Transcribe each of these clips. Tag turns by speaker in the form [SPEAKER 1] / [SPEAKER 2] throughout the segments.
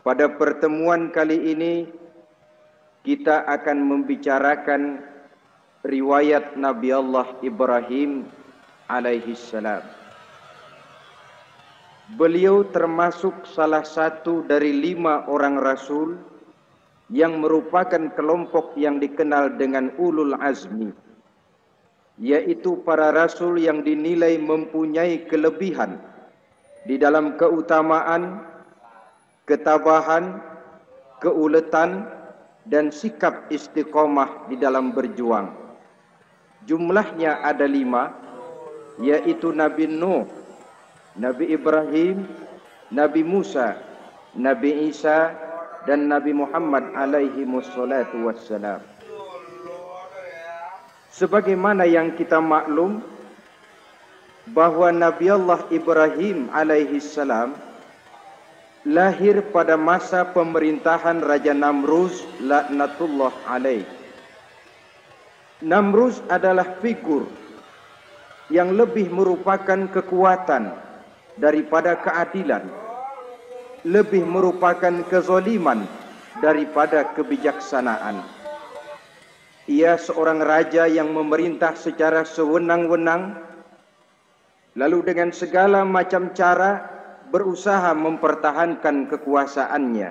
[SPEAKER 1] Pada pertemuan kali ini kita akan membicarakan riwayat Nabi Allah Ibrahim alaihi salam. Beliau termasuk salah satu dari 5 orang rasul yang merupakan kelompok yang dikenal dengan ulul azmi, yaitu para rasul yang dinilai mempunyai kelebihan di dalam keutamaan, ketabahan, keuletan, dan sikap istiqomah di dalam berjuang. Jumlahnya ada 5, yaitu Nabi Nuh, Nabi Ibrahim, Nabi Musa, Nabi Isa, dan Nabi Muhammad alaihi wassalatu wassalam. Sebagaimana yang kita maklum bahwa Nabi Allah Ibrahim alaihi salam lahir pada masa pemerintahan Raja Namruz laknatullah alaih. Namruz adalah figur yang lebih merupakan kekuatan daripada keadilan, lebih merupakan kezaliman daripada kebijaksanaan. Ia seorang raja yang memerintah secara sewenang-wenang, lalu dengan segala macam cara berusaha mempertahankan kekuasaannya.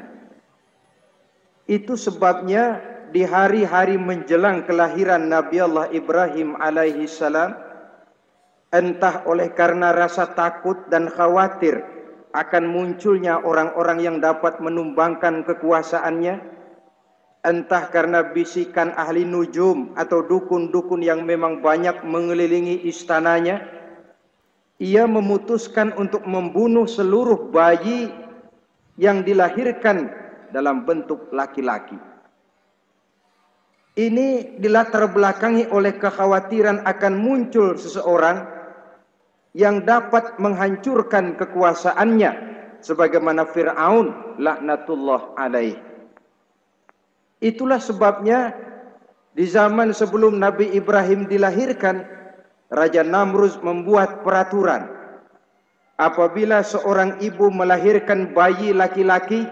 [SPEAKER 1] Itu sebabnya di hari-hari menjelang kelahiran Nabi Allah Ibrahim alaihi salam, entah oleh karena rasa takut dan khawatir akan munculnya orang-orang yang dapat menumbangkan kekuasaannya, entah karena bisikan ahli nujum atau dukun-dukun yang memang banyak mengelilingi istananya, ia memutuskan untuk membunuh seluruh bayi yang dilahirkan dalam bentuk laki-laki. Ini dilatar belakangi oleh kekhawatiran akan muncul seseorang yang dapat menghancurkan kekuasaannya, sebagaimana Fir'aun laknatullah alaih. Itulah sebabnya di zaman sebelum Nabi Ibrahim dilahirkan, Raja Namruz membuat peraturan. Apabila seorang ibu melahirkan bayi laki-laki,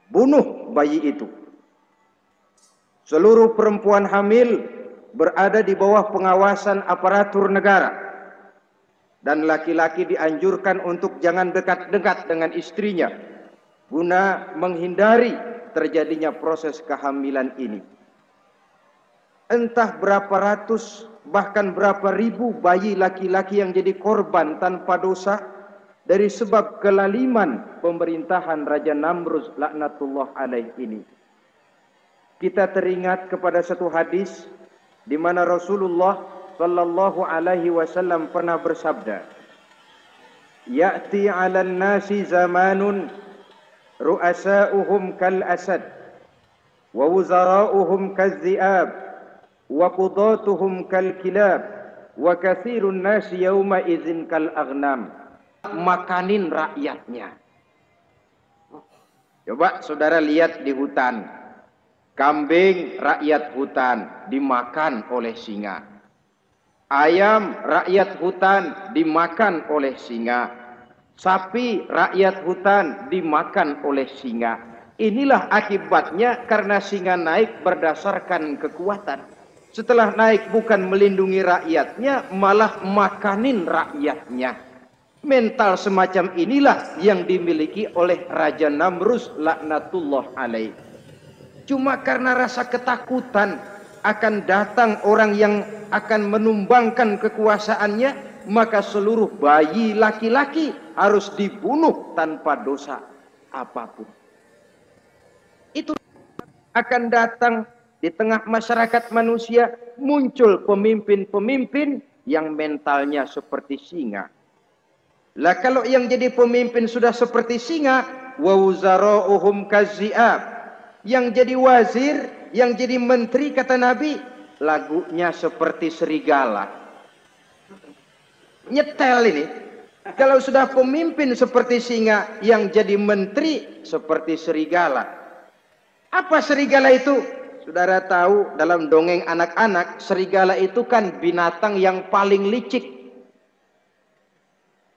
[SPEAKER 1] bunuh bayi itu. Seluruh perempuan hamil berada di bawah pengawasan aparatur negara, dan laki-laki dianjurkan untuk jangan dekat-dekat dengan istrinya guna menghindari terjadinya proses kehamilan ini. Entah berapa ratus bahkan berapa ribu bayi laki-laki yang jadi korban tanpa dosa dari sebab kelaliman pemerintahan Raja Namruz laknatullah alaih ini. Kita teringat kepada satu hadis di mana Rasulullah sallallahu alaihi wasallam pernah bersabda, "Ya'ti 'alan nasi zamanun ru'asa'uhum kal asad wa wuzara'uhum kaz-zi'ab wa qudatuhum kal kilab wa katsirun nasi yawma idzin kal aghnam." Makanin rakyatnya. Coba saudara lihat di hutan. Kambing rakyat hutan dimakan oleh singa. Ayam rakyat hutan dimakan oleh singa. Sapi rakyat hutan dimakan oleh singa. Inilah akibatnya karena singa naik berdasarkan kekuatan. Setelah naik bukan melindungi rakyatnya, malah makanin rakyatnya. Mental semacam inilah yang dimiliki oleh Raja Namruz laknatullah alaih. Cuma karena rasa ketakutan akan datang orang yang akan menumbangkan kekuasaannya, maka seluruh bayi laki-laki harus dibunuh tanpa dosa apapun. Itu akan datang di tengah masyarakat manusia, muncul pemimpin-pemimpin yang mentalnya seperti singa. Lah kalau yang jadi pemimpin sudah seperti singa, wa wuzara'uhum kazzi'ab, yang jadi wazir, yang jadi menteri, kata Nabi, lagunya seperti serigala. Nyetel ini. Kalau sudah pemimpin seperti singa, yang jadi menteri seperti serigala. Apa serigala itu? Saudara tahu dalam dongeng anak-anak, serigala itu kan binatang yang paling licik.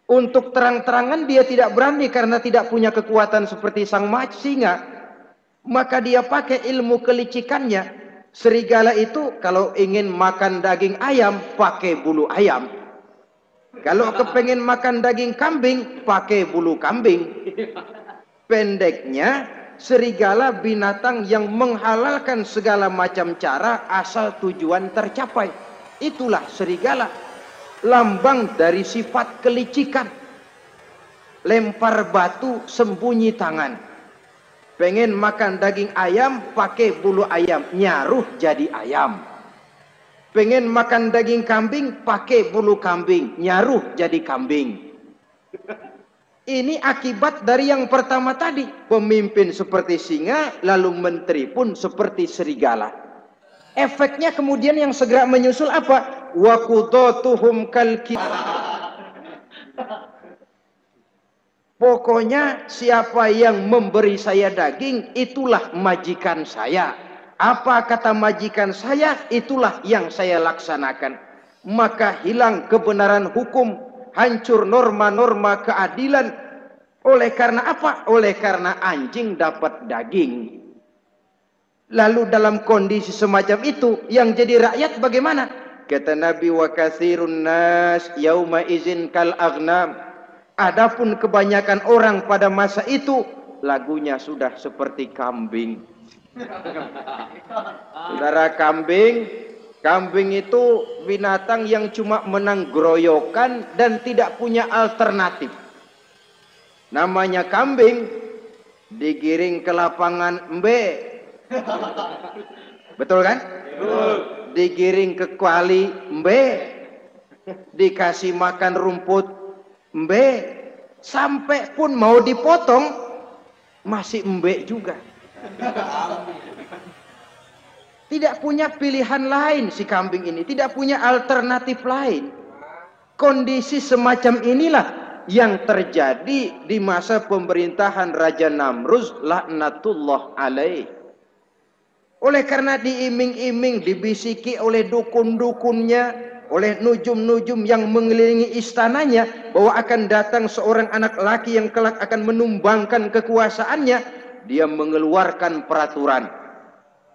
[SPEAKER 1] Untuk terang-terangan dia tidak berani karena tidak punya kekuatan seperti sang singa. Maka dia pakai ilmu kelicikannya. Serigala itu kalau ingin makan daging ayam, pakai bulu ayam. Kalau kepengen makan daging kambing, pakai bulu kambing. Pendeknya, serigala binatang yang menghalalkan segala macam cara asal tujuan tercapai. Itulah serigala. Lambang dari sifat kelicikan. Lempar batu, sembunyi tangan. Pengen makan daging ayam, pakai bulu ayam, nyaruh jadi ayam. Pengen makan daging kambing, pakai bulu kambing, nyaruh jadi kambing. Ini akibat dari yang pertama tadi. Pemimpin seperti singa, lalu menteri pun seperti serigala. Efeknya kemudian yang segera menyusul apa? Wa qudatuhum kal. Pokoknya siapa yang memberi saya daging, itulah majikan saya. Apa kata majikan saya, itulah yang saya laksanakan. Maka hilang kebenaran hukum, hancur norma-norma keadilan. Oleh karena apa? Oleh karena anjing dapat daging. Lalu dalam kondisi semacam itu, yang jadi rakyat bagaimana? Kata Nabi, wa katsirun nas yauma izin kal aghnam. Adapun kebanyakan orang pada masa itu, lagunya sudah seperti kambing. Saudara, kambing itu binatang yang cuma menang groyokan dan tidak punya alternatif. Namanya kambing, digiring ke lapangan embe. Betul kan? Digiring ke kuali embe, dikasih makan rumput embe, sampai pun mau dipotong masih embe juga. Tidak punya pilihan lain si kambing ini, tidak punya alternatif lain. Kondisi semacam inilah yang terjadi di masa pemerintahan Raja Namruz laknatullah alaih. Oleh karena diiming-iming, dibisiki oleh dukun-dukunnya, oleh nujum-nujum yang mengelilingi istananya, bahwa akan datang seorang anak laki yang kelak akan menumbangkan kekuasaannya, dia mengeluarkan peraturan.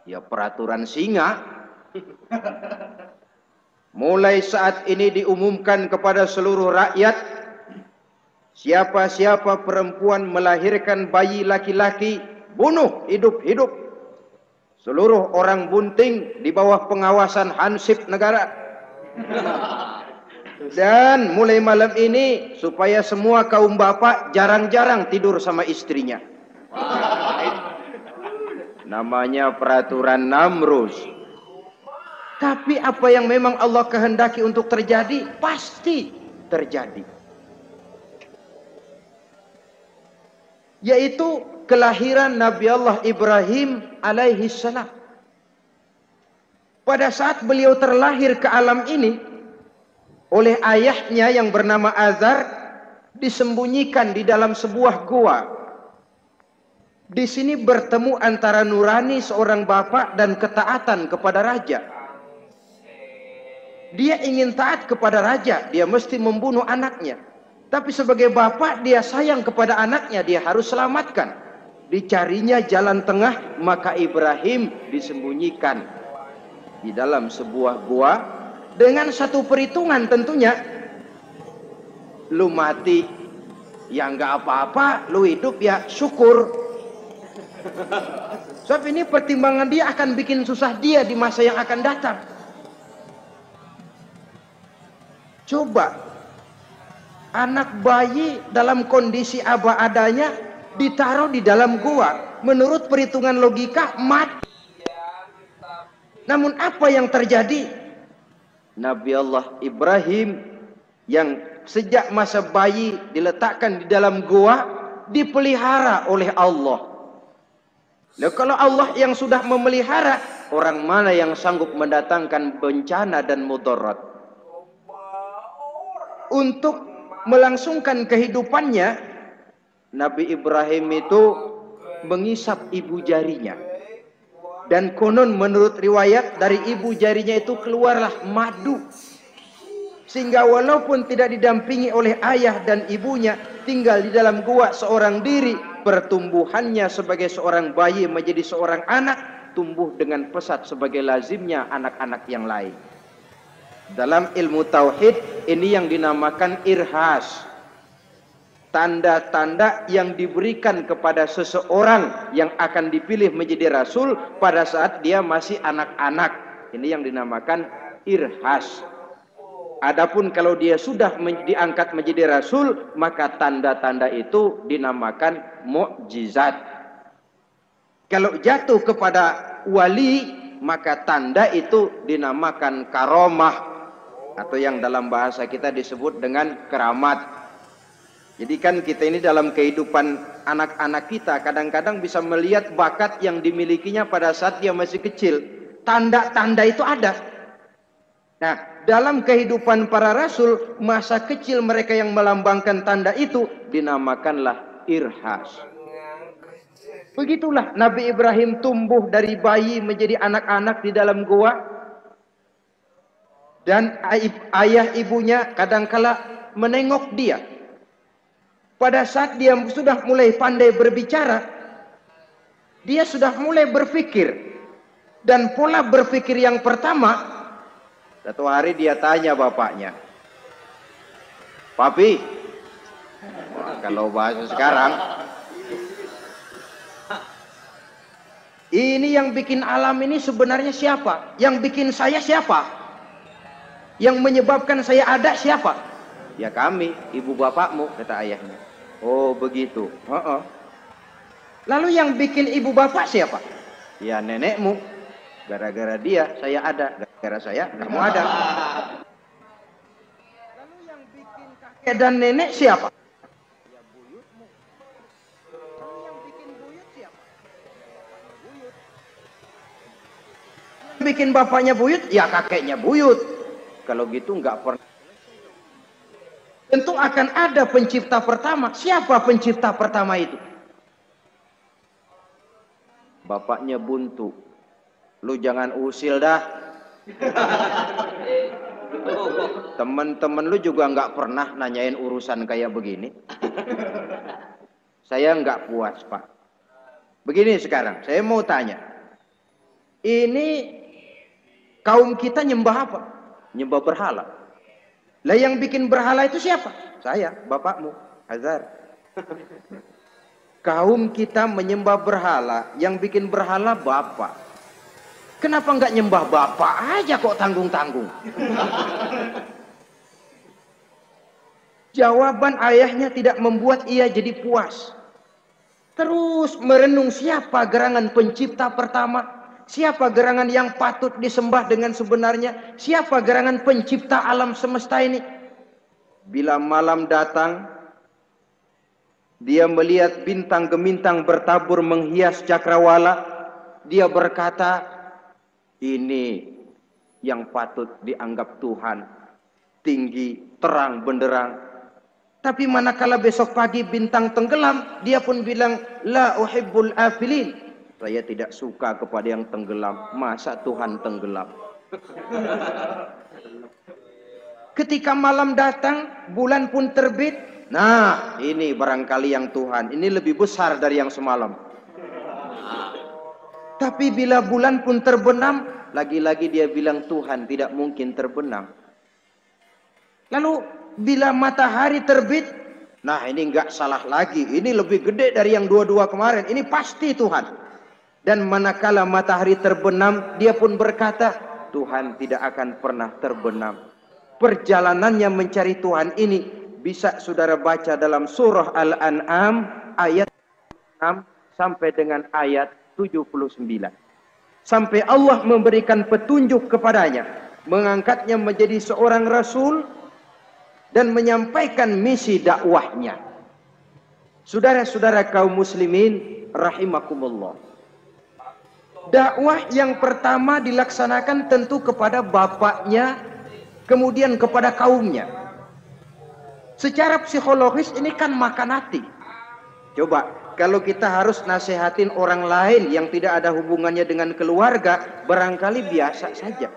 [SPEAKER 1] Ya, peraturan singa. Mulai saat ini diumumkan kepada seluruh rakyat, siapa-siapa perempuan melahirkan bayi laki-laki, bunuh hidup-hidup. Seluruh orang bunting di bawah pengawasan Hansip negara. Dan mulai malam ini, supaya semua kaum bapak jarang-jarang tidur sama istrinya. Namanya peraturan Namruz. Tapi apa yang memang Allah kehendaki untuk terjadi, pasti terjadi. Yaitu kelahiran Nabi Allah Ibrahim alaihi salam. Pada saat beliau terlahir ke alam ini, oleh ayahnya yang bernama Azar, disembunyikan di dalam sebuah gua. Di sini bertemu antara nurani seorang bapak dan ketaatan kepada raja. Dia ingin taat kepada raja, dia mesti membunuh anaknya. Tapi sebagai bapak, dia sayang kepada anaknya, dia harus selamatkan. Dicarinya jalan tengah, maka Ibrahim disembunyikan di dalam sebuah gua dengan satu perhitungan tentunya. Lu mati, ya nggak apa-apa, lu hidup ya syukur. Sebab ini pertimbangan dia akan bikin susah dia di masa yang akan datang. Coba anak bayi dalam kondisi apa adanya ditaruh di dalam gua, menurut perhitungan logika mati. Namun apa yang terjadi? Nabi Allah Ibrahim yang sejak masa bayi diletakkan di dalam gua, dipelihara oleh Allah. Nah, kalau Allah yang sudah memelihara, orang mana yang sanggup mendatangkan bencana dan mudarat? Untuk melangsungkan kehidupannya, Nabi Ibrahim itu mengisap ibu jarinya. Dan konon menurut riwayat dari ibu jarinya itu keluarlah madu. Sehingga walaupun tidak didampingi oleh ayah dan ibunya, tinggal di dalam gua seorang diri, pertumbuhannya sebagai seorang bayi menjadi seorang anak, tumbuh dengan pesat sebagai lazimnya anak-anak yang lain. Dalam ilmu tauhid ini yang dinamakan irhas. Tanda-tanda yang diberikan kepada seseorang yang akan dipilih menjadi rasul pada saat dia masih anak-anak. Ini yang dinamakan irhas. Adapun kalau dia sudah diangkat menjadi rasul, maka tanda-tanda itu dinamakan mukjizat. Kalau jatuh kepada wali, maka tanda itu dinamakan karomah, atau yang dalam bahasa kita disebut dengan keramat. Jadi kan kita ini dalam kehidupan anak-anak kita kadang-kadang bisa melihat bakat yang dimilikinya pada saat dia masih kecil. Tanda-tanda itu ada. Nah, dalam kehidupan para rasul, masa kecil mereka yang melambangkan tanda itu dinamakanlah irhas. Begitulah Nabi Ibrahim tumbuh dari bayi menjadi anak-anak di dalam gua. Dan ayah ibunya kadangkala menengok dia. Pada saat dia sudah mulai pandai berbicara, dia sudah mulai berpikir. Dan pola berpikir yang pertama, satu hari dia tanya bapaknya, "Papi," kalau bahasa sekarang, "ini yang bikin alam ini sebenarnya siapa? Yang bikin saya siapa? Yang menyebabkan saya ada siapa?" "Ya kami, ibu bapakmu," kata ayahnya. "Oh begitu." "Lalu yang bikin ibu bapak siapa?" "Ya nenekmu. Gara-gara dia saya ada, gara-gara saya kamu ada." "Lalu yang bikin kakek dan nenek siapa?" "Ya buyutmu." "Lalu yang bikin buyut siapa?" "Buyut." "Yang bikin bapaknya buyut?" "Ya kakeknya buyut." Kalau gitu nggak pernah. Tentu akan ada pencipta pertama. Siapa pencipta pertama itu? Bapaknya buntu. "Lu jangan usil dah. Temen-temen lu juga nggak pernah nanyain urusan kayak begini." "Saya nggak puas, Pak." Begini sekarang, saya mau tanya. Ini kaum kita nyembah apa? Nyembah berhala. Lah yang bikin berhala itu siapa? "Saya, bapakmu, Azhar." Kaum kita menyembah berhala, yang bikin berhala bapak. Kenapa enggak nyembah bapak aja kok tanggung-tanggung? Jawaban ayahnya tidak membuat ia jadi puas. Terus merenung siapa gerangan pencipta pertama, siapa gerangan yang patut disembah dengan sebenarnya, siapa gerangan pencipta alam semesta ini. Bila malam datang, dia melihat bintang gemintang bertabur menghias cakrawala, dia berkata, "Ini yang patut dianggap Tuhan, tinggi, terang, benderang." Tapi manakala besok pagi bintang tenggelam, dia pun bilang, "La uhibbul afilin." Saya tidak suka kepada yang tenggelam. Masa Tuhan tenggelam? Ketika malam datang, bulan pun terbit. Nah, ini barangkali yang Tuhan. Ini lebih besar dari yang semalam. Tapi bila bulan pun terbenam, lagi-lagi dia bilang Tuhan tidak mungkin terbenam. Lalu bila matahari terbit, nah ini enggak salah lagi. Ini lebih gede dari yang dua-dua kemarin. Ini pasti Tuhan. Dan manakala matahari terbenam, dia pun berkata, Tuhan tidak akan pernah terbenam. Perjalanannya mencari Tuhan ini bisa saudara baca dalam surah Al-An'am ayat 6 sampai dengan ayat 79. Sampai Allah memberikan petunjuk kepadanya, mengangkatnya menjadi seorang rasul dan menyampaikan misi dakwahnya. Saudara-saudara kaum muslimin rahimakumullah. Dakwah yang pertama dilaksanakan tentu kepada bapaknya, kemudian kepada kaumnya. Secara psikologis ini kan makan hati. Coba kalau kita harus nasihatin orang lain yang tidak ada hubungannya dengan keluarga, barangkali biasa saja.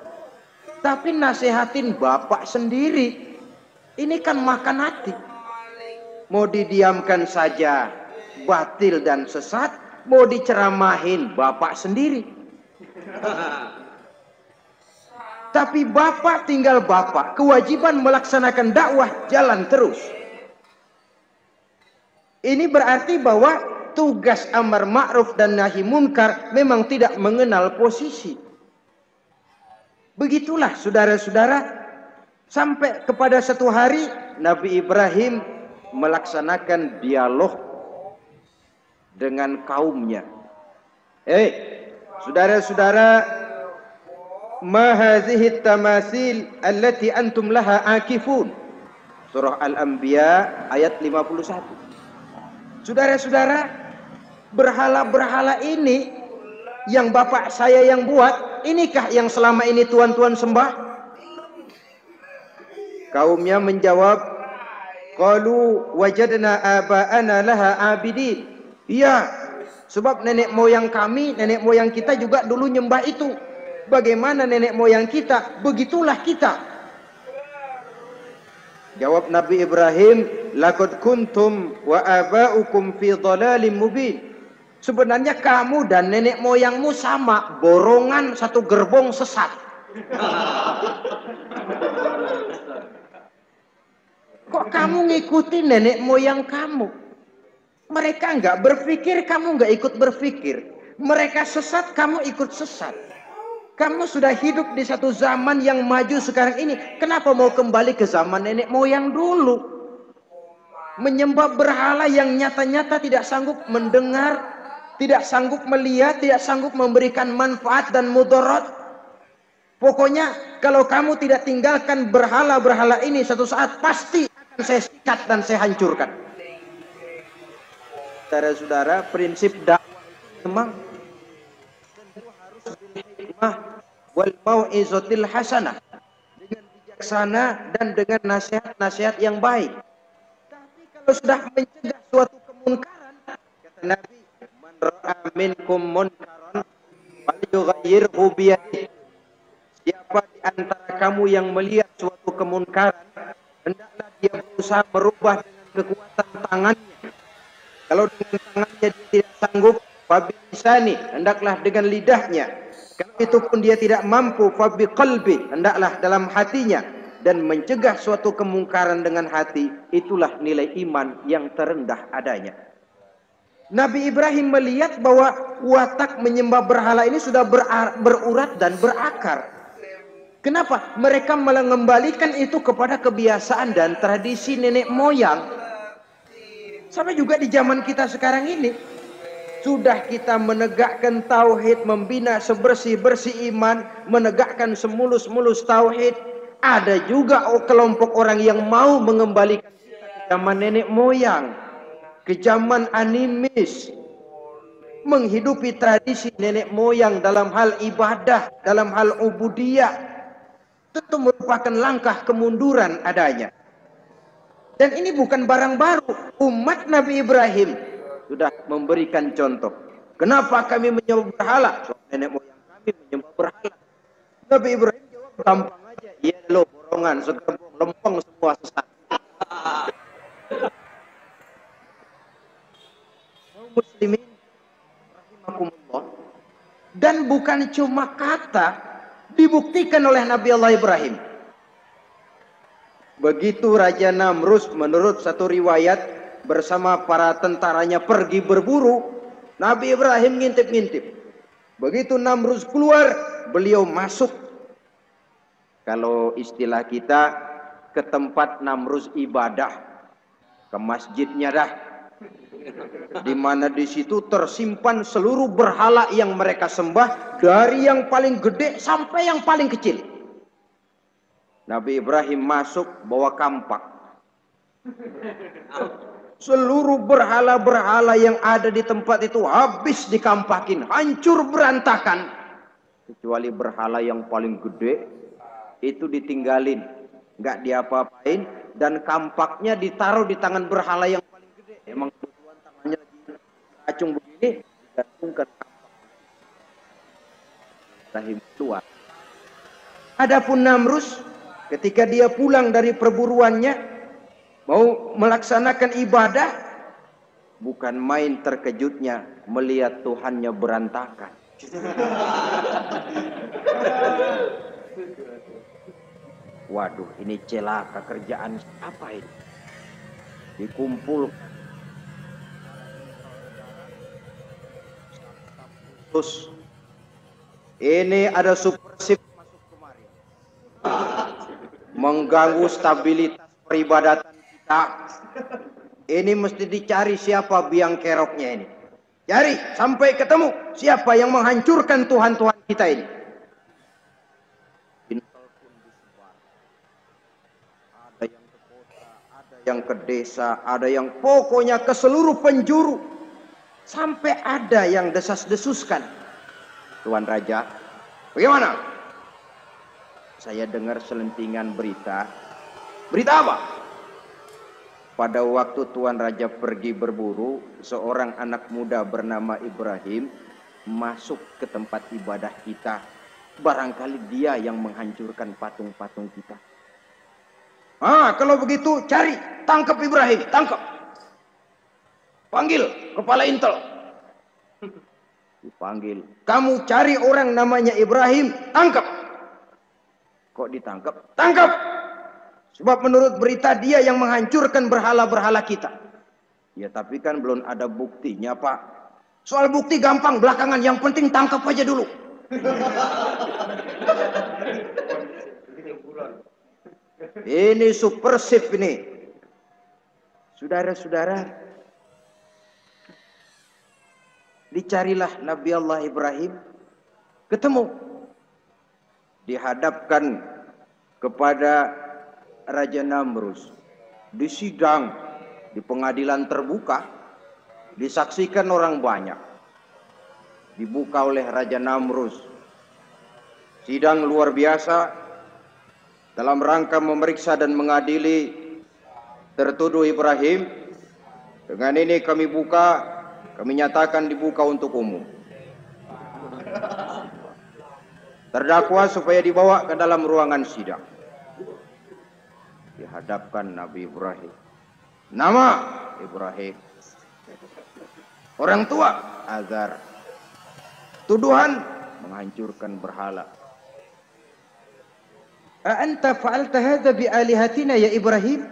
[SPEAKER 1] Tapi nasihatin bapak sendiri. Ini kan makan hati. Mau didiamkan saja batil dan sesat, mau diceramahin bapak sendiri. Tapi bapak tinggal bapak, kewajiban melaksanakan dakwah jalan terus. Ini berarti bahwa tugas amar ma'ruf dan nahi munkar memang tidak mengenal posisi. Begitulah saudara-saudara, sampai kepada satu hari Nabi Ibrahim melaksanakan dialog dengan kaumnya. Saudara-saudara, ma hadhihi tamasil allati antum laha akifun. Surah Al-Anbiya ayat 51. Saudara-saudara, berhala-berhala ini yang bapak saya yang buat, inikah yang selama ini tuan-tuan sembah? Kaumnya menjawab, qalu wajadna aba'ana laha abidin. Iya, sebab nenek moyang kami, nenek moyang kita juga dulu nyembah itu. Bagaimana nenek moyang kita, begitulah kita. Jawab Nabi Ibrahim, laqad kuntum wa aba'ukum fi dhalalim mubin. Sebenarnya kamu dan nenek moyangmu sama, borongan satu gerbong sesat. Kok kamu ngikuti nenek moyang kamu? Mereka enggak berpikir, kamu enggak ikut berpikir. Mereka sesat, kamu ikut sesat. Kamu sudah hidup di satu zaman yang maju sekarang ini. Kenapa mau kembali ke zaman nenek moyang dulu? Menyembah berhala yang nyata-nyata tidak sanggup mendengar, tidak sanggup melihat, tidak sanggup memberikan manfaat dan mudarat. Pokoknya kalau kamu tidak tinggalkan berhala-berhala ini, satu saat pasti akan saya sikat dan saya hancurkan. Saudara-saudara, prinsip dakwah itu memang harus bil hikmah wal mau'izatil hasanah, dengan bijaksana dan dengan nasihat-nasihat yang baik. Tapi kalau sudah mencegah suatu kemungkaran, kata Nabi, man ra'a minkum munkaran falyughayyirhu biyadihi. Siapa di antara kamu yang melihat suatu kemunkaran, hendaklah dia berusaha merubah dengan kekuatan tangannya. Kalau dengan tangannya dia tidak sanggup, fabilisani, hendaklah dengan lidahnya. Kalau itu pun dia tidak mampu, fabiqalbi, hendaklah dalam hatinya. Dan mencegah suatu kemungkaran dengan hati, itulah nilai iman yang terendah adanya. Nabi Ibrahim melihat bahwa watak menyembah berhala ini sudah berurat dan berakar. Kenapa? Mereka mengembalikan itu kepada kebiasaan dan tradisi nenek moyang. Sampai juga di zaman kita sekarang ini, sudah kita menegakkan tauhid, membina sebersih-bersih iman, menegakkan semulus-mulus tauhid. Ada juga kelompok orang yang mau mengembalikan kita ke zaman nenek moyang, ke zaman animis, menghidupi tradisi nenek moyang dalam hal ibadah, dalam hal ubudiyah. Tentu merupakan langkah kemunduran adanya. Dan ini bukan barang baru. Umat Nabi Ibrahim sudah memberikan contoh. Kenapa kami menyembah berhala? So, nenek moyang kami menyembah berhala. Nabi Ibrahim jawab gampang aja. Iya lo, borongan, segerbong, lempeng semua sesat. Muslimin rahimakumullah. Dan bukan cuma kata, dibuktikan oleh Nabi Allah Ibrahim. Begitu Raja Namrus menurut satu riwayat bersama para tentaranya pergi berburu, Nabi Ibrahim ngintip-ngintip. Begitu Namrus keluar, beliau masuk. Kalau istilah kita, ke tempat Namrus ibadah, ke masjidnya dah. Di mana di situ tersimpan seluruh berhala yang mereka sembah, dari yang paling gede sampai yang paling kecil. Nabi Ibrahim masuk bawa kampak. Seluruh berhala-berhala yang ada di tempat itu habis dikampakin, hancur berantakan. Kecuali berhala yang paling gede, itu ditinggalin, nggak diapa-apain, dan kampaknya ditaruh di tangan berhala yang paling gede. Emang kebetulan tangannya lagi acung begini, digantungkan kampak. Ibrahim keluar. Adapun Namrus, ketika dia pulang dari perburuannya, mau melaksanakan ibadah, bukan main terkejutnya melihat Tuhannya berantakan. Waduh, ini celaka kerjaan apa ini? Dikumpul terus ini ada supersip masuk kemari, mengganggu stabilitas peribadatan kita. Ini mesti dicari siapa biang keroknya ini. Cari sampai ketemu siapa yang menghancurkan Tuhan-Tuhan kita ini. Ada yang ke kota, ada yang ke desa, ada yang pokoknya ke seluruh penjuru. Sampai ada yang desas-desuskan. Tuan Raja, bagaimana? Saya dengar selentingan berita. Berita apa? Pada waktu Tuan Raja pergi berburu, seorang anak muda bernama Ibrahim masuk ke tempat ibadah kita. Barangkali dia yang menghancurkan patung-patung kita. Kalau begitu cari, tangkap Ibrahim, tangkap. Panggil kepala intel. Dipanggil. Kamu cari orang namanya Ibrahim, tangkap. Kok ditangkap? Tangkap. Sebab menurut berita dia yang menghancurkan berhala-berhala kita. Ya tapi kan belum ada buktinya, Pak. Soal bukti gampang belakangan, yang penting tangkap aja dulu. Ini supersip ini. Saudara-saudara, dicarilah Nabi Allah Ibrahim, ketemu, dihadapkan kepada Raja Namrus, disidang di pengadilan terbuka, disaksikan orang banyak, dibuka oleh Raja Namrus. Sidang luar biasa dalam rangka memeriksa dan mengadili tertuduh Ibrahim. Dengan ini kami buka, kami nyatakan dibuka untuk umum. Terdakwa supaya dibawa ke dalam ruangan sidang. Dihadapkan Nabi Ibrahim. Nama Ibrahim. Orang tua Azar. Tuduhan menghancurkan berhala. Anta fa'alta hadza bi alihatina ya Ibrahim?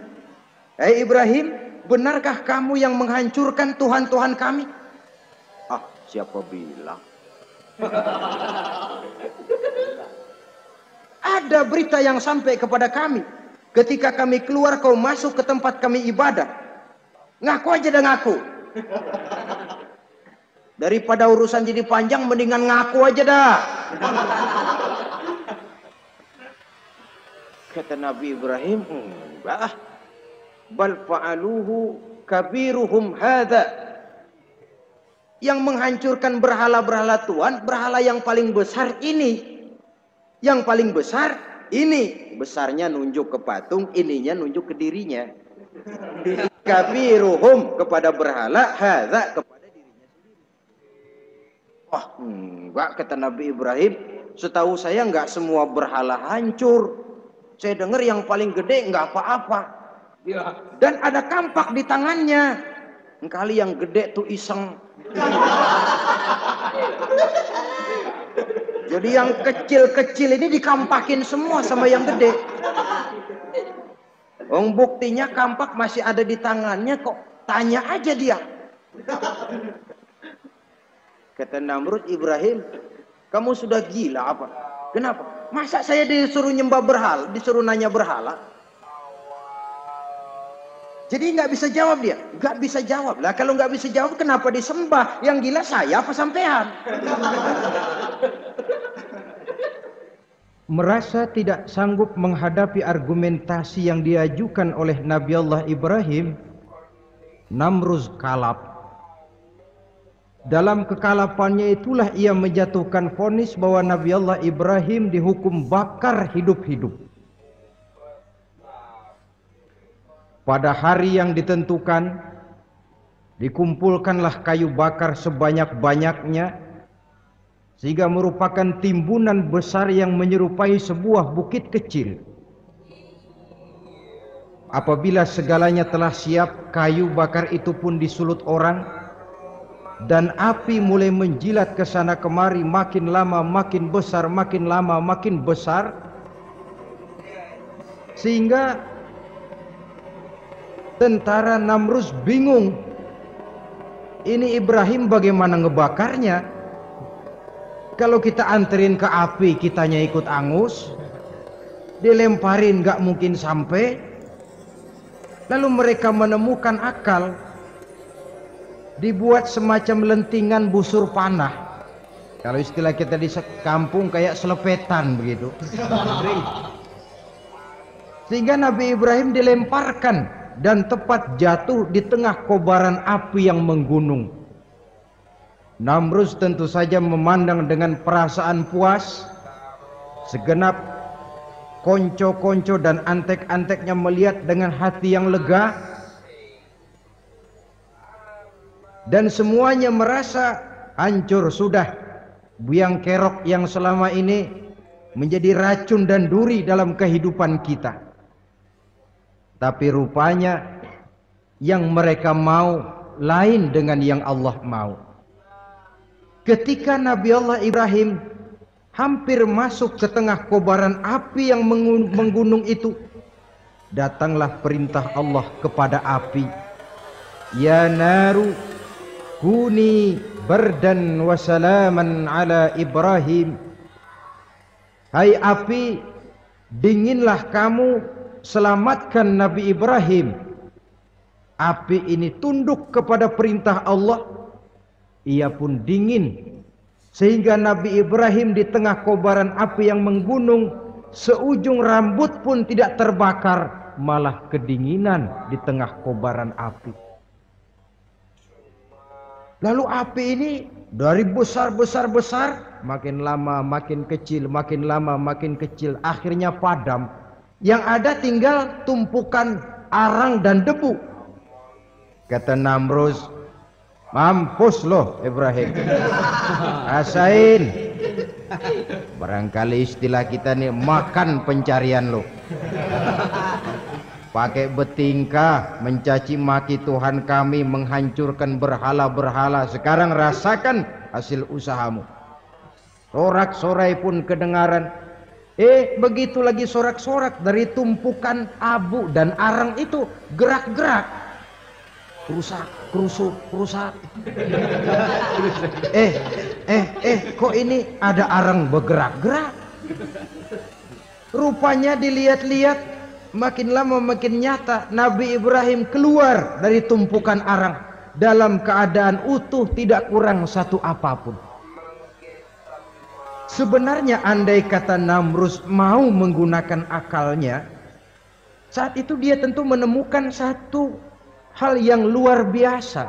[SPEAKER 1] Ibrahim, benarkah kamu yang menghancurkan Tuhan-Tuhan kami? Siapa bilang? Ada berita yang sampai kepada kami. Ketika kami keluar, kau masuk ke tempat kami ibadah. Ngaku aja dah, ngaku. Daripada urusan jadi panjang, mendingan ngaku aja dah. Kata Nabi Ibrahim, enggak. Bal fa'aluhu kabiruhum hadza. Yang menghancurkan berhala-berhala Tuhan, berhala yang paling besar ini. Yang paling besar ini. Besarnya nunjuk ke patung, ininya nunjuk ke dirinya. Kabiruhum kepada berhala, hadza kepada dirinya sendiri. Enggak, kata Nabi Ibrahim. Setahu saya enggak semua berhala hancur. Saya dengar yang paling gede enggak apa-apa. Dan ada kampak di tangannya. Kali yang gede tuh iseng. Jadi yang kecil-kecil ini dikampakin semua sama yang gede. Buktinya kampak masih ada di tangannya kok. Tanya aja dia. Kata Namrud, Ibrahim, kamu sudah gila apa? Kenapa? Masa saya disuruh nyembah berhala, disuruh nanya berhala? Jadi nggak bisa jawab dia, nggak bisa jawab. Lah kalau nggak bisa jawab, kenapa disembah? Yang gila saya apa sampean? Merasa tidak sanggup menghadapi argumentasi yang diajukan oleh Nabi Allah Ibrahim, Namruz kalap. Dalam kekalapannya itulah ia menjatuhkan vonis bahwa Nabi Allah Ibrahim dihukum bakar hidup-hidup. Pada hari yang ditentukan, dikumpulkanlah kayu bakar sebanyak-banyaknya, sehingga merupakan timbunan besar yang menyerupai sebuah bukit kecil. Apabila segalanya telah siap, kayu bakar itu pun disulut orang, dan api mulai menjilat ke sana kemari, makin lama makin besar, makin lama makin besar, sehingga tentara Namrus bingung, ini Ibrahim bagaimana ngebakarnya? Kalau kita anterin ke api, kitanya ikut angus, dilemparin gak mungkin sampai. Lalu mereka menemukan akal, dibuat semacam lentingan busur panah. Kalau istilah kita di kampung kayak selepetan begitu. Sehingga Nabi Ibrahim dilemparkan dan tepat jatuh di tengah kobaran api yang menggunung. Namrus tentu saja memandang dengan perasaan puas. Segenap konco-konco dan antek-anteknya melihat dengan hati yang lega, dan semuanya merasa hancur sudah biang kerok yang selama ini menjadi racun dan duri dalam kehidupan kita. Tapi rupanya yang mereka mau lain dengan yang Allah mau. Ketika Nabi Allah Ibrahim hampir masuk ke tengah kobaran api yang menggunung itu, datanglah perintah Allah kepada api, ya naru kuni bardan wa salaman ala Ibrahim. Hai api, dinginlah kamu, selamatkan Nabi Ibrahim. Api ini tunduk kepada perintah Allah, ia pun dingin, sehingga Nabi Ibrahim di tengah kobaran api yang menggunung, seujung rambut pun tidak terbakar, malah kedinginan di tengah kobaran api. Lalu api ini dari besar, makin lama makin kecil, makin lama makin kecil, akhirnya padam. Yang ada tinggal tumpukan arang dan debu. Kata Namrus, mampus loh Ibrahim, rasain. Barangkali istilah kita nih, makan pencarian lo. Pakai betingkah mencaci maki Tuhan kami, menghancurkan berhala-berhala. Sekarang rasakan hasil usahamu. Sorak-sorai pun kedengaran. Begitu lagi sorak-sorak dari tumpukan abu dan arang itu gerak-gerak. Rusak, kerusuk, rusak. Kok ini ada arang bergerak-gerak? Rupanya dilihat-lihat, makin lama makin nyata, Nabi Ibrahim keluar dari tumpukan arang dalam keadaan utuh, tidak kurang satu apapun. Sebenarnya andai kata Namrus mau menggunakan akalnya, saat itu dia tentu menemukan satu hal yang luar biasa,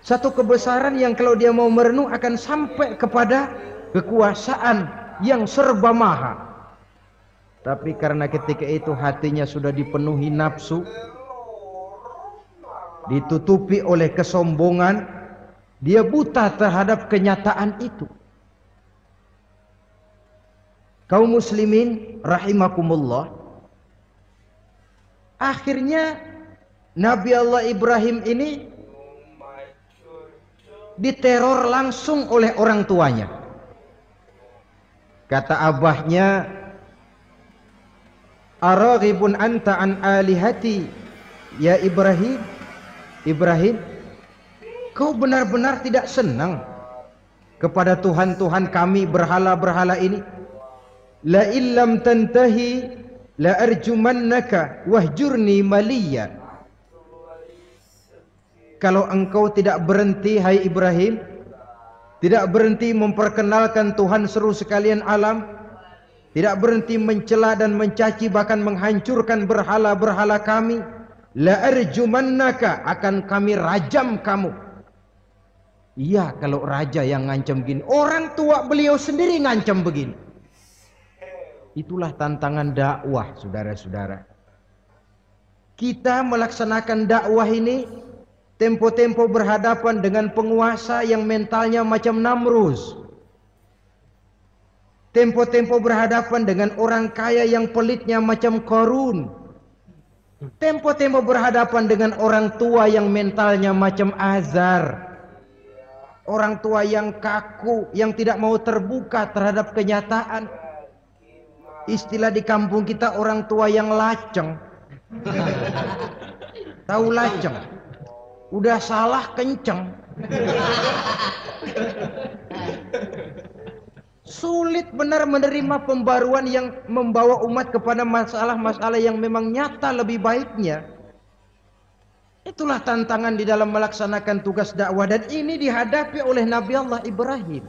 [SPEAKER 1] satu kebesaran yang kalau dia mau merenung akan sampai kepada kekuasaan yang serba maha. Tapi karena ketika itu hatinya sudah dipenuhi nafsu, ditutupi oleh kesombongan, dia buta terhadap kenyataan itu. Kaum muslimin rahimakumullah, akhirnya Nabi Allah Ibrahim ini diteror langsung oleh orang tuanya. Kata abahnya, araghibun anta an alihati ya Ibrahim. Ibrahim, kau benar-benar tidak senang kepada Tuhan-Tuhan kami, berhala-berhala ini? La illam tantahi la arjumannaka wahjurni maliya. Kalau engkau tidak berhenti, hai Ibrahim, tidak berhenti memperkenalkan Tuhan seru sekalian alam, tidak berhenti mencela dan mencaci bahkan menghancurkan berhala-berhala kami, la arjumannaka, akan kami rajam kamu. Iya, kalau raja yang ngancam begini, orang tua beliau sendiri ngancam begini. Itulah tantangan dakwah, saudara-saudara. Kita melaksanakan dakwah ini tempo-tempo berhadapan dengan penguasa yang mentalnya macam Namrus. Tempo-tempo berhadapan dengan orang kaya yang pelitnya macam Qarun. Tempo-tempo berhadapan dengan orang tua yang mentalnya macam Azar. Orang tua yang kaku, yang tidak mau terbuka terhadap kenyataan. Istilah di kampung kita orang tua yang laceng. Tahu laceng? Udah salah kenceng. Sulit benar menerima pembaruan yang membawa umat kepada masalah-masalah yang memang nyata lebih baiknya. Itulah tantangan di dalam melaksanakan tugas dakwah, dan ini dihadapi oleh Nabi Allah Ibrahim.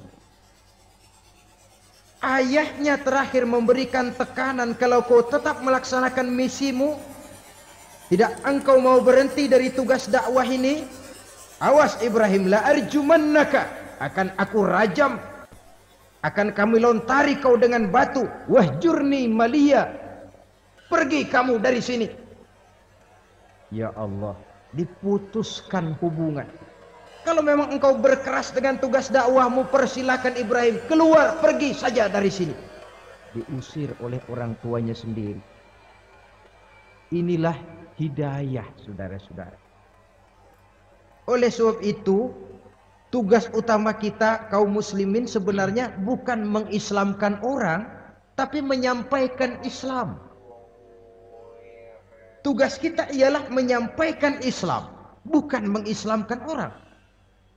[SPEAKER 1] Ayahnya terakhir memberikan tekanan, kalau kau tetap melaksanakan misimu, tidak engkau mau berhenti dari tugas dakwah ini, awas Ibrahim, la arjumannaka, akan aku rajam, akan kami lontari kau dengan batu, wahjurni maliya, pergi kamu dari sini. Ya Allah, diputuskan hubungan. Kalau memang engkau berkeras dengan tugas dakwahmu, persilakan Ibrahim, keluar, pergi saja dari sini. Diusir oleh orang tuanya sendiri. Inilah hidayah, saudara-saudara. Oleh sebab itu, tugas utama kita kaum muslimin sebenarnya bukan mengislamkan orang, tapi menyampaikan Islam. Tugas kita ialah menyampaikan Islam, bukan mengislamkan orang.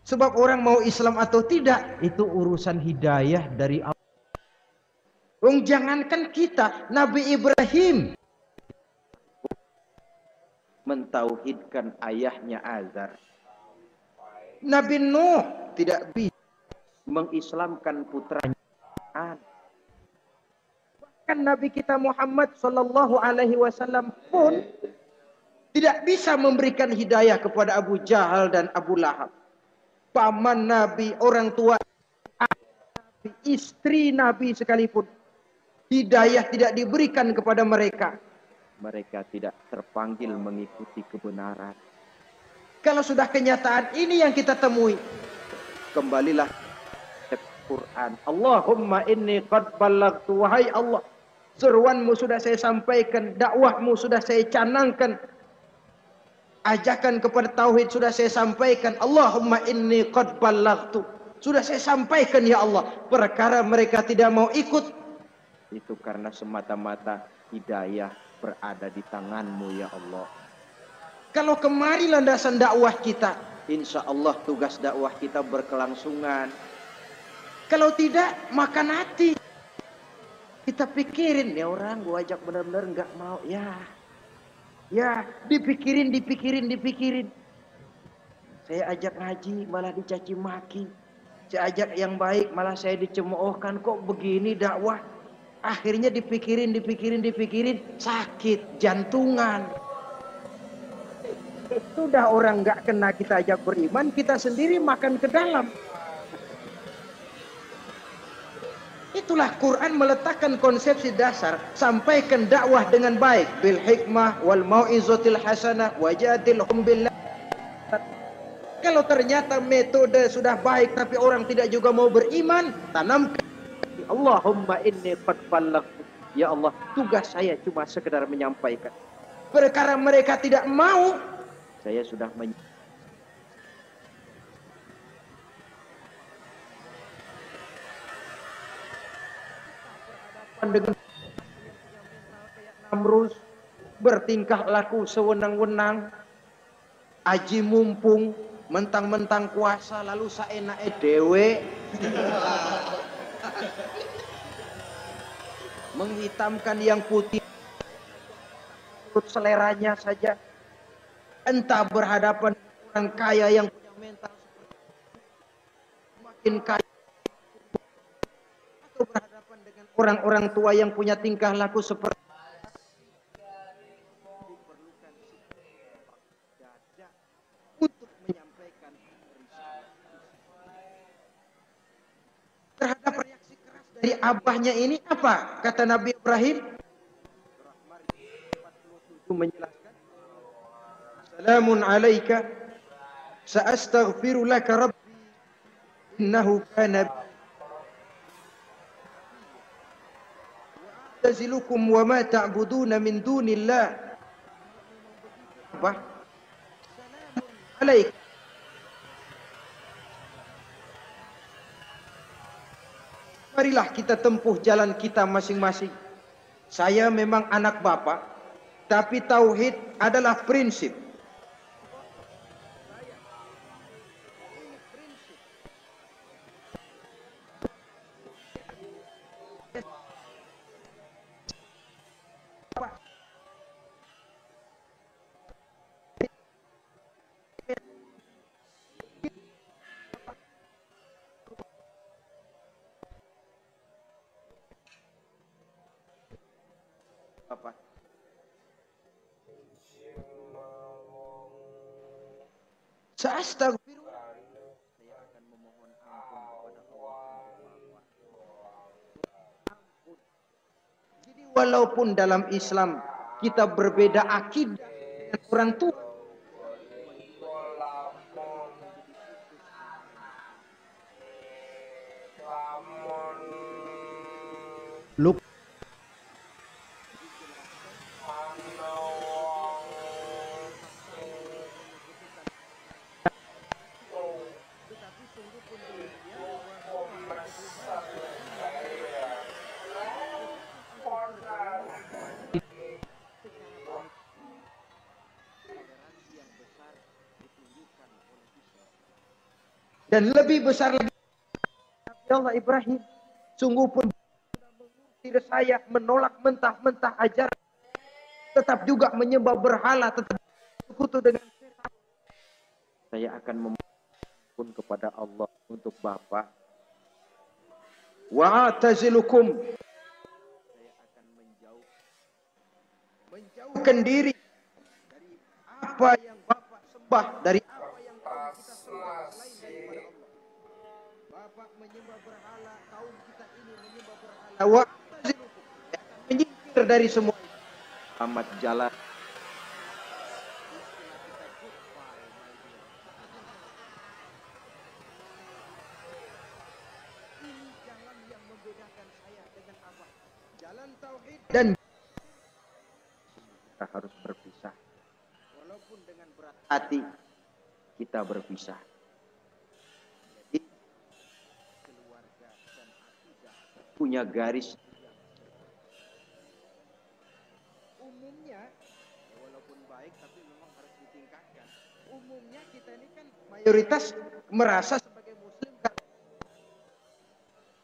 [SPEAKER 1] Sebab orang mau Islam atau tidak, itu urusan hidayah dari Allah. Jangankan kita, Nabi Ibrahim mentauhidkan ayahnya Azar. Nabi Nuh tidak bisa mengislamkan putranya. Bahkan Nabi kita Muhammad sallallahu alaihi wasallam pun tidak bisa memberikan hidayah kepada Abu Jahal dan Abu Lahab. Paman Nabi, orang tua Nabi, istri Nabi sekalipun, hidayah tidak diberikan kepada mereka. Mereka tidak terpanggil mengikuti kebenaran. Kalau sudah kenyataan ini yang kita temui, kembalilah ke Quran. Allahumma inni qad ballaghtu, wahai Allah, seruanmu sudah saya sampaikan, dakwahmu sudah saya canangkan, ajakan kepada tauhid sudah saya sampaikan. Allahumma inni qad ballaghtu, sudah saya sampaikan ya Allah. Perkara mereka tidak mau ikut, itu karena semata-mata hidayah berada di tanganmu ya Allah. Kalau kemari landasan dakwah kita, insya Allah tugas dakwah kita berkelangsungan. Kalau tidak, makan hati. Kita pikirin, ya orang gua ajak benar-benar nggak mau, ya dipikirin. Saya ajak ngaji malah dicaci maki. Saya ajak yang baik malah saya dicemoohkan. Kok begini dakwah? Akhirnya dipikirin, sakit jantungan. Sudah orang nggak kena kita ajak beriman, kita sendiri makan ke dalam. Itulah Quran meletakkan konsepsi dasar, sampaikan dakwah dengan baik, bil hikmah wal mau'izatil hasanah wajadilhum billah. Kalau ternyata metode sudah baik tapi orang tidak juga mau beriman, tanamkan Allahumma inni qad ballaghtu. Ya Allah, tugas saya cuma sekedar menyampaikan. Perkara mereka tidak mau, saya sudah dengan Namrus, bertingkah laku sewenang-wenang, aji mumpung, mentang-mentang kuasa lalu saenake dhewe, menghitamkan yang putih menurut seleranya saja. Entah berhadapan dengan orang kaya yang punya mental makin kaya, atau berhadapan dengan orang-orang tua yang punya tingkah laku seperti diperlukan dada untuk menyampaikan risalah. Terhadap reaksi keras dari abahnya ini apa kata Nabi Ibrahim? Menjelaskan, Assalamun alaika sa'astaghfiru laka rabbi innahu kana. tazilukum wa ma ta'buduna min dunillah. Apa? Salamun alaikum. Marilah kita tempuh jalan kita masing-masing. Saya memang anak bapak, tapi tauhid adalah prinsip. Apa? Astagfirullah. Saya akan memohon ampun kepada Allah. Ampun. Jadi walaupun dalam Islam kita berbeda akidah dengan orang tua, lupa. Dan lebih besar lagi, Nabi Allah Ibrahim sungguh pun mengusir saya, menolak mentah-mentah ajaran, tetap juga menyembah berhala, tetap sekutu dengan setan. Saya akan memohon kepada Allah untuk Bapak. Wa atazilukum. Saya akan menjauhkan diri dari apa yang Bapak sembah, dari apa yang kaum kita sembah selain daripada Allah. Bapak menyembah berhala, kaum kita ini menyembah berhala. Wa atazilukum. Saya akan menyingkir dari semua itu. Amat jalan. Ini jalan yang membedakan saya dengan Abah. Jalan tauhid dan kita harus berpisah. Walaupun dengan berat hati kita berpisah. Jadi keluarga dan akidah punya garis. Umumnya, ya walaupun baik tapi memang harus ditingkatkan. Umumnya kita ini kan mayoritas merasa sebagai Muslim kan.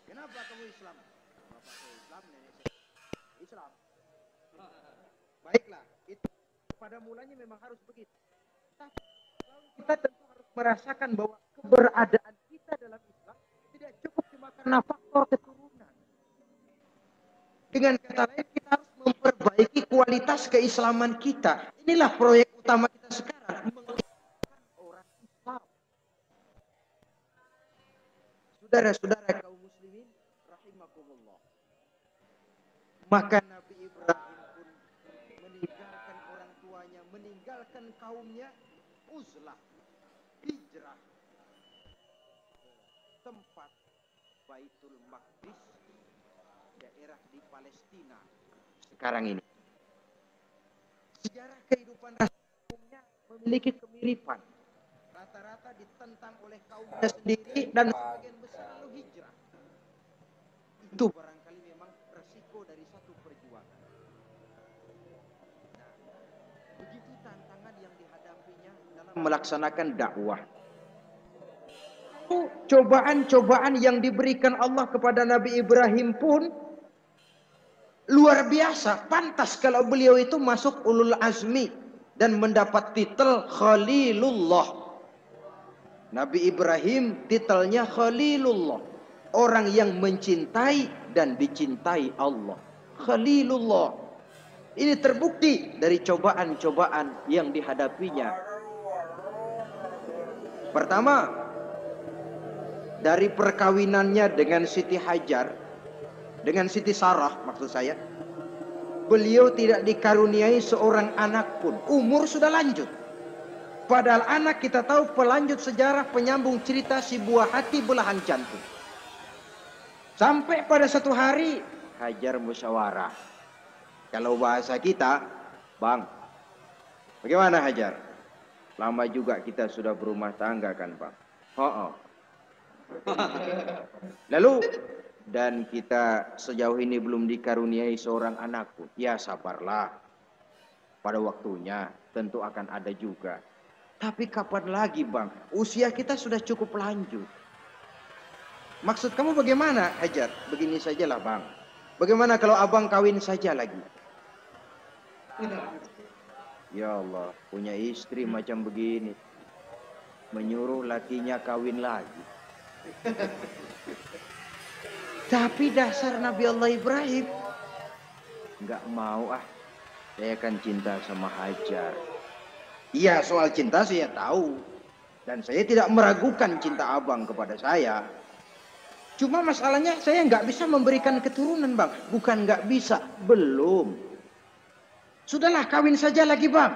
[SPEAKER 1] Kenapa kamu Islam? Bapak saya Islam, nenek saya Islam. Baiklah, itu pada mulanya memang harus begitu. Tapi kita tentu harus merasakan bahwa keberadaan kita dalam Islam tidak cukup cuma karena faktor keturunan. Dengan kata lain, kita harus memperbaiki kualitas keislaman kita. Inilah proyek utama kita sekarang, mengislakan orang Islam. Saudara-saudara kaum muslimin rahimakumullah. Maka Nabi Ibrahim pun meninggalkan orang tuanya, meninggalkan kaumnya, uzlah, hijrah tempat Baitul Maqdis, daerah di Palestina sekarang ini. Sejarah kehidupan Rasulullah memiliki kemiripan. Rata-rata ditentang oleh kaumnya sendiri dan sebagian besar lalu hijrah. Itu barangkali memang resiko dari satu perjuangan. Nah, begitu tantangan yang dihadapinya dalam melaksanakan dakwah. Cobaan-cobaan yang diberikan Allah kepada Nabi Ibrahim pun luar biasa. Pantas kalau beliau itu masuk ulul azmi dan mendapat titel Khalilullah. Nabi Ibrahim titelnya Khalilullah, orang yang mencintai dan dicintai Allah. Khalilullah. Ini terbukti dari cobaan-cobaan yang dihadapinya. Pertama, dari perkawinannya dengan Siti Hajar, dengan Siti Sarah maksud saya, beliau tidak dikaruniai seorang anak pun. Umur sudah lanjut. Padahal anak kita tahu pelanjut sejarah, penyambung cerita si buah hati belahan jantung. Sampai pada satu hari Hajar musyawarah. Kalau bahasa kita, Bang, bagaimana Hajar? Lama juga kita sudah berumah tangga kan, Bang? Oh. Lalu, dan kita sejauh ini belum dikaruniai seorang anak pun. Ya sabarlah. Pada waktunya tentu akan ada juga. Tapi kapan lagi, Bang? Usia kita sudah cukup lanjut. Maksud kamu bagaimana, Hajar? Begini sajalah, Bang. Bagaimana kalau abang kawin saja lagi? Ya Allah, punya istri macam begini. Menyuruh lakinya kawin lagi. Tapi dasar Nabi Allah Ibrahim. Enggak mau ah. Saya kan cinta sama Hajar. Iya, soal cinta saya tahu. Dan saya tidak meragukan cinta abang kepada saya. Cuma masalahnya saya nggak bisa memberikan keturunan, Bang. Bukan nggak bisa, belum. Sudahlah, kawin saja lagi, Bang.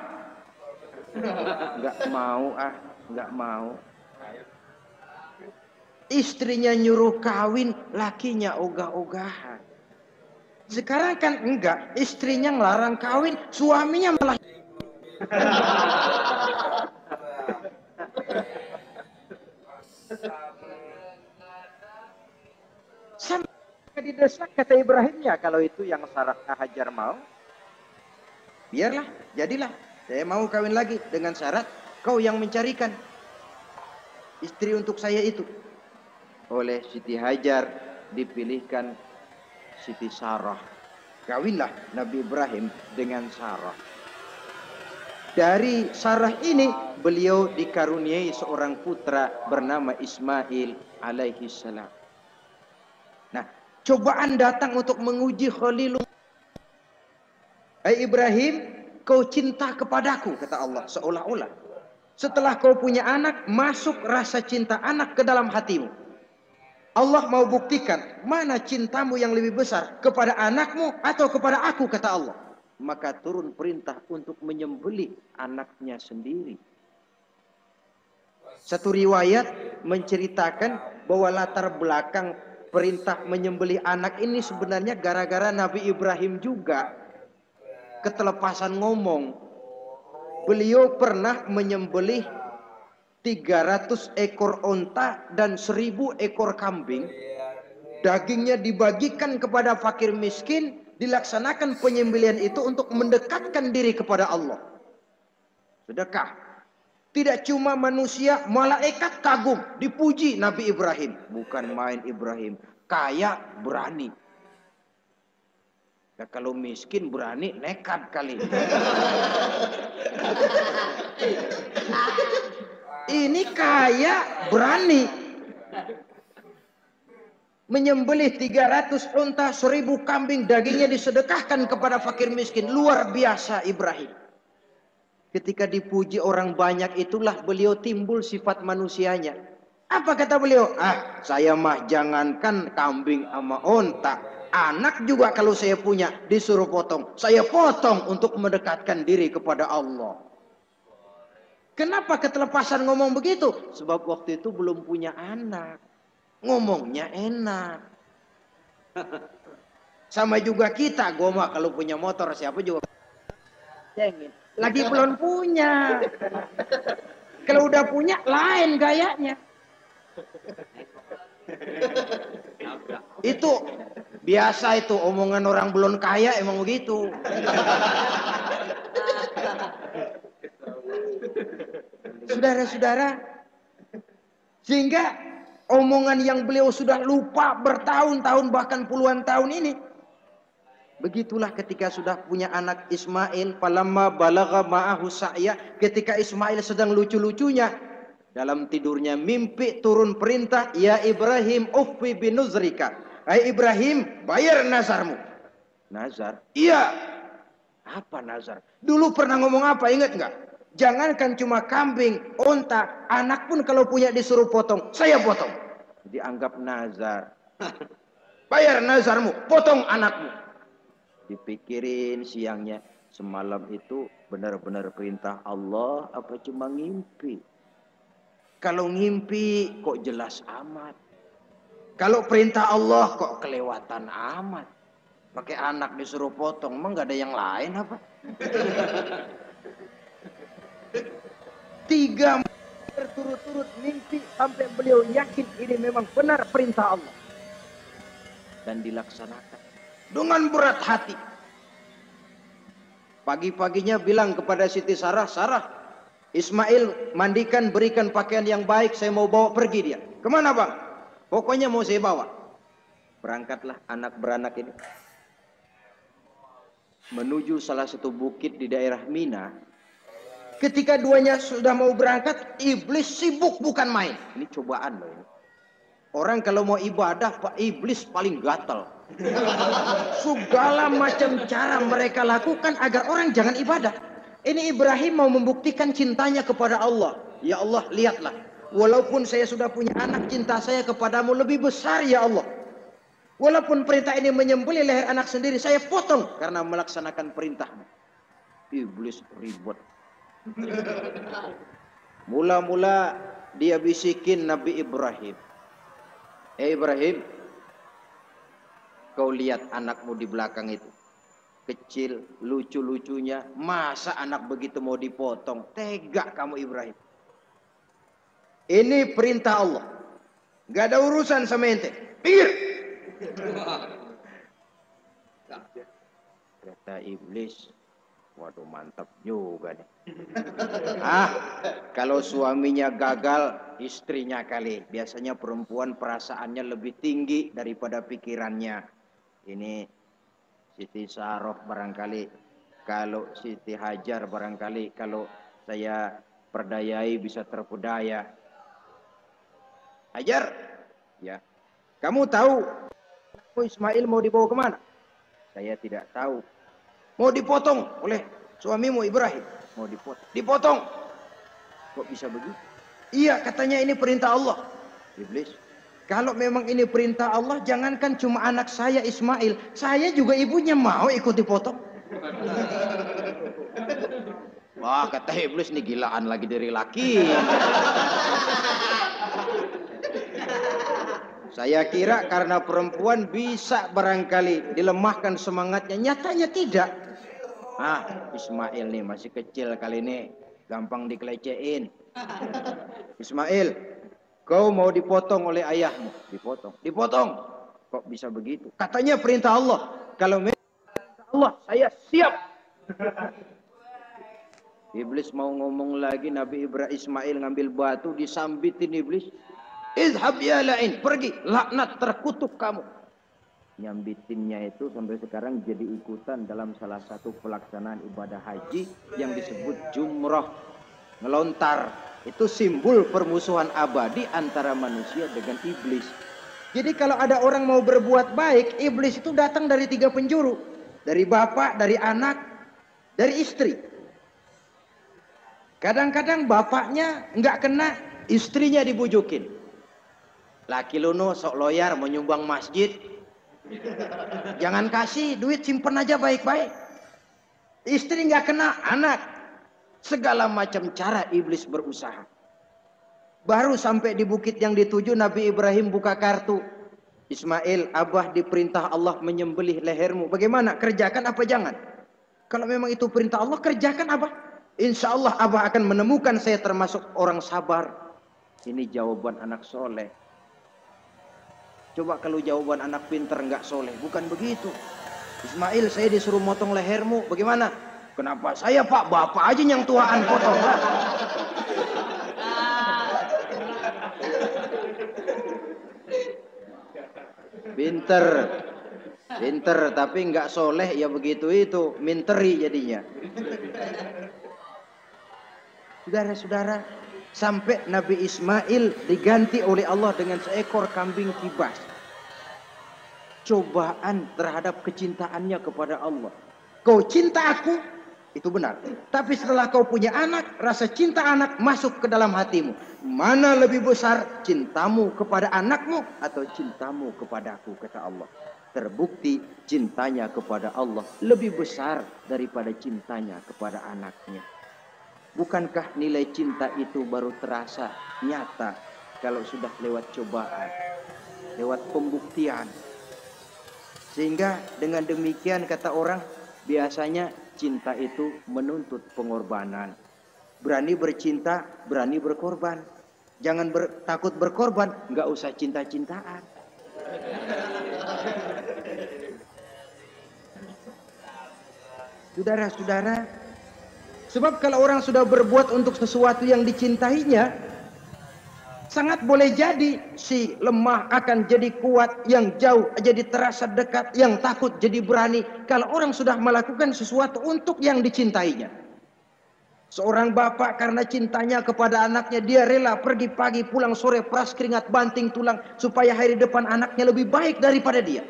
[SPEAKER 1] Nggak mau ah, nggak mau. Istrinya nyuruh kawin, lakinya ogah-ogahan. Sekarang kan enggak, istrinya ngelarang kawin, suaminya malah sama didesak kata Ibrahimnya. Kalau itu yang Sarah Hajar mau, biarlah, jadilah. Saya mau kawin lagi dengan syarat kau yang mencarikan istri untuk saya itu. Oleh Siti Hajar dipilihkan Siti Sarah. Kawinlah Nabi Ibrahim dengan Sarah. Dari Sarah ini beliau dikaruniai seorang putra bernama Ismail alaihi salam. Nah, cobaan datang untuk menguji Khalilullah. Hai Ibrahim, kau cinta kepadaku, kata Allah, seolah-olah setelah kau punya anak, masuk rasa cinta anak ke dalam hatimu. Allah mau buktikan mana cintamu yang lebih besar, kepada anakmu atau kepada aku, kata Allah. Maka turun perintah untuk menyembelih anaknya sendiri. Satu riwayat menceritakan bahwa latar belakang perintah menyembelih anak ini sebenarnya gara-gara Nabi Ibrahim juga ketelepasan ngomong. Beliau pernah menyembelih 300 ekor onta dan 1000 ekor kambing. Dagingnya dibagikan kepada fakir miskin. Dilaksanakan penyembelihan itu untuk mendekatkan diri kepada Allah. Sedekah. Tidak cuma manusia, malaikat kagum. Dipuji Nabi Ibrahim. Bukan main Ibrahim. Kaya berani. Nah, kalau miskin berani, nekat kali. Ini kaya berani. Menyembelih 300 unta, 1000 kambing, dagingnya disedekahkan kepada fakir miskin. Luar biasa Ibrahim. Ketika dipuji orang banyak itulah beliau timbul sifat manusianya. Apa kata beliau? Saya mah jangankan kambing sama unta, anak juga kalau saya punya disuruh potong, saya potong untuk mendekatkan diri kepada Allah. Kenapa ketelepasan ngomong begitu? Sebab waktu itu belum punya anak. Ngomongnya enak. Sama juga kita, goma kalau punya motor siapa juga cengin. Lagi belum punya. Kalau udah punya lain gayanya. Itu biasa itu omongan orang belum kaya emang begitu. Saudara-saudara, sehingga omongan yang beliau sudah lupa bertahun-tahun bahkan puluhan tahun ini. Begitulah ketika sudah punya anak Ismail, falamma balagha ma'ahu sa'ya, ketika Ismail sedang lucu-lucunya dalam tidurnya mimpi turun perintah, ya Ibrahim uffi binuzrika. Hai Ibrahim, bayar nazarmu. Nazar? Iya. Apa nazar? Dulu pernah ngomong apa, ingat enggak? Jangankan cuma kambing, unta, anak pun kalau punya disuruh potong, saya potong. Dianggap nazar. Bayar nazarmu, potong anakmu. Dipikirin siangnya, semalam itu benar-benar perintah Allah apa cuma ngimpi? Kalau ngimpi kok jelas amat. Kalau perintah Allah kok kelewatan amat. Pakai anak disuruh potong, emang nggak ada yang lain apa? 3 berturut-turut mimpi sampai beliau yakin ini memang benar perintah Allah. Dan dilaksanakan dengan berat hati. Pagi-paginya bilang kepada Siti Sarah, Sarah, Ismail mandikan, berikan pakaian yang baik, saya mau bawa pergi dia. Kemana bang? Pokoknya mau saya bawa. Berangkatlah anak beranak ini menuju salah satu bukit di daerah Mina. Ketika duanya sudah mau berangkat, iblis sibuk bukan main. Ini cobaan loh ini. Orang kalau mau ibadah, Pak, iblis paling gatal. Segala macam cara mereka lakukan agar orang jangan ibadah. Ini Ibrahim mau membuktikan cintanya kepada Allah. Ya Allah, lihatlah. Walaupun saya sudah punya anak, cinta saya kepadamu lebih besar ya Allah. Walaupun perintah ini menyembelih leher anak sendiri, saya potong karena melaksanakan perintahmu. Iblis ribut. Mula-mula dia bisikin Nabi Ibrahim. Ibrahim, kau lihat anakmu di belakang itu. Kecil, lucu-lucunya. Masa anak begitu mau dipotong? Tega kamu Ibrahim. Ini perintah Allah. Gak ada urusan sama ente. Pinggir. Kata iblis, waduh mantap juga nih. Kalau suaminya gagal, istrinya kali. Biasanya perempuan perasaannya lebih tinggi daripada pikirannya. Ini Siti Saroh barangkali. Kalau Siti Hajar barangkali. Kalau saya perdayai bisa terpedaya. Hajar, ya. Kamu tahu Ismail mau dibawa kemana? Saya tidak tahu. Mau dipotong oleh suamimu Ibrahim. Mau dipotong. Dipotong. Kok bisa begitu? Iya, katanya ini perintah Allah. Iblis, kalau memang ini perintah Allah, jangankan cuma anak saya Ismail, saya juga ibunya mau ikut dipotong. Wah, kata iblis, nih gilaan lagi dari laki. Saya kira karena perempuan bisa barangkali dilemahkan semangatnya. Nyatanya tidak. Ismail nih masih kecil kali ini. Gampang dikelecehin. Ismail, kau mau dipotong oleh ayahmu. Dipotong. Dipotong. Kok bisa begitu? Katanya perintah Allah. Kalau memang perintah Allah, saya siap. Iblis mau ngomong lagi. Nabi Ibrahim Ismail ngambil batu, disambitin iblis. Izhab ya la'in, pergi, laknat, terkutuk kamu. Nyambitinnya itu sampai sekarang jadi ikutan dalam salah satu pelaksanaan ibadah haji yang disebut jumrah, ngelontar. Itu simbol permusuhan abadi antara manusia dengan iblis. Jadi kalau ada orang mau berbuat baik, iblis itu datang dari 3 penjuru. Dari bapak, dari anak, dari istri. Kadang-kadang bapaknya nggak kena, istrinya dibujukin. Laki luno sok loyar mau nyumbang masjid. Jangan kasih duit, simpen aja baik-baik. Istri nggak kena, anak. Segala macam cara iblis berusaha. Baru sampai di bukit yang dituju, Nabi Ibrahim buka kartu. Ismail, Abah diperintah Allah menyembelih lehermu. Bagaimana? Kerjakan apa jangan? Kalau memang itu perintah Allah, kerjakan Abah. Insya Allah Abah akan menemukan saya termasuk orang sabar. Ini jawaban anak soleh. Coba kalau jawaban anak pinter nggak soleh, bukan begitu. Ismail, saya disuruh motong lehermu, bagaimana? Kenapa saya pak, bapak aja yang tuaan potong. Pinter, pinter, tapi nggak soleh ya begitu itu, minteri jadinya. Saudara-saudara, sampai Nabi Ismail diganti oleh Allah dengan seekor kambing kibas. Cobaan terhadap kecintaannya kepada Allah. Kau cinta aku, itu benar. Tapi setelah kau punya anak, rasa cinta anak masuk ke dalam hatimu. Mana lebih besar, cintamu kepada anakmu atau cintamu kepada aku, kata Allah. Terbukti cintanya kepada Allah lebih besar daripada cintanya kepada anaknya. Bukankah nilai cinta itu baru terasa nyata kalau sudah lewat cobaan, lewat pembuktian? Sehingga dengan demikian kata orang, biasanya cinta itu menuntut pengorbanan. Berani bercinta, berani berkorban. Jangan takut berkorban, nggak usah cinta-cintaan. Saudara-saudara, sebab kalau orang sudah berbuat untuk sesuatu yang dicintainya, sangat boleh jadi si lemah akan jadi kuat, yang jauh jadi terasa dekat, yang takut jadi berani. Kalau orang sudah melakukan sesuatu untuk yang dicintainya. Seorang bapak karena cintanya kepada anaknya, dia rela pergi pagi pulang sore, peras keringat banting tulang supaya hari depan anaknya lebih baik daripada dia.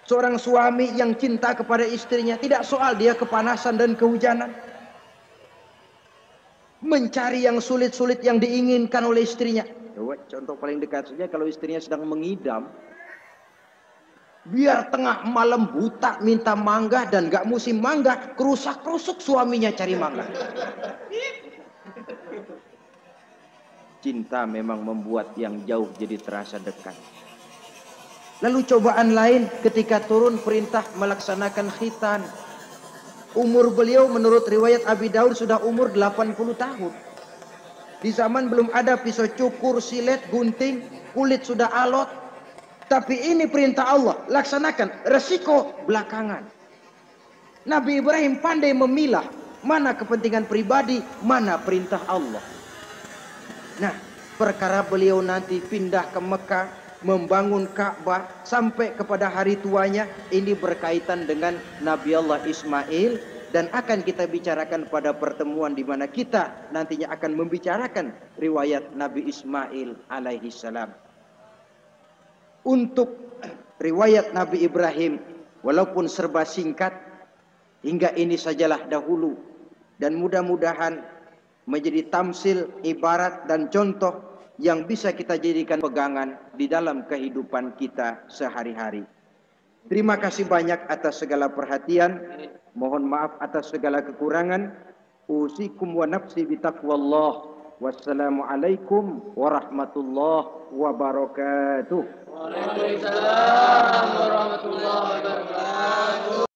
[SPEAKER 1] Seorang suami yang cinta kepada istrinya, tidak soal dia kepanasan dan kehujanan, mencari yang sulit-sulit yang diinginkan oleh istrinya. Contoh paling dekat saja, kalau istrinya sedang mengidam, biar tengah malam buta minta mangga dan gak musim mangga, kerusak-kerusuk suaminya cari mangga. Cinta memang membuat yang jauh jadi terasa dekat. Lalu cobaan lain ketika turun perintah melaksanakan khitan. Umur beliau menurut riwayat Abi Daud sudah umur 80 tahun. Di zaman belum ada pisau cukur, silet, gunting, kulit sudah alot. Tapi ini perintah Allah, laksanakan, resiko belakangan. Nabi Ibrahim pandai memilah mana kepentingan pribadi, mana perintah Allah. Nah, perkara beliau nanti pindah ke Mekah, membangun Ka'bah sampai kepada hari tuanya, ini berkaitan dengan Nabi Allah Ismail, dan akan kita bicarakan pada pertemuan di mana kita nantinya akan membicarakan riwayat Nabi Ismail alaihi salam. Untuk riwayat Nabi Ibrahim, walaupun serba singkat, hingga ini sajalah dahulu, dan mudah-mudahan menjadi tamsil, ibarat dan contoh yang bisa kita jadikan pegangan di dalam kehidupan kita sehari-hari. Terima kasih banyak atas segala perhatian. Mohon maaf atas segala kekurangan. Usikum wa nafsi bitaqwallah. Wassalamualaikum warahmatullahi wabarakatuh. Waalaikumsalam warahmatullahi wabarakatuh.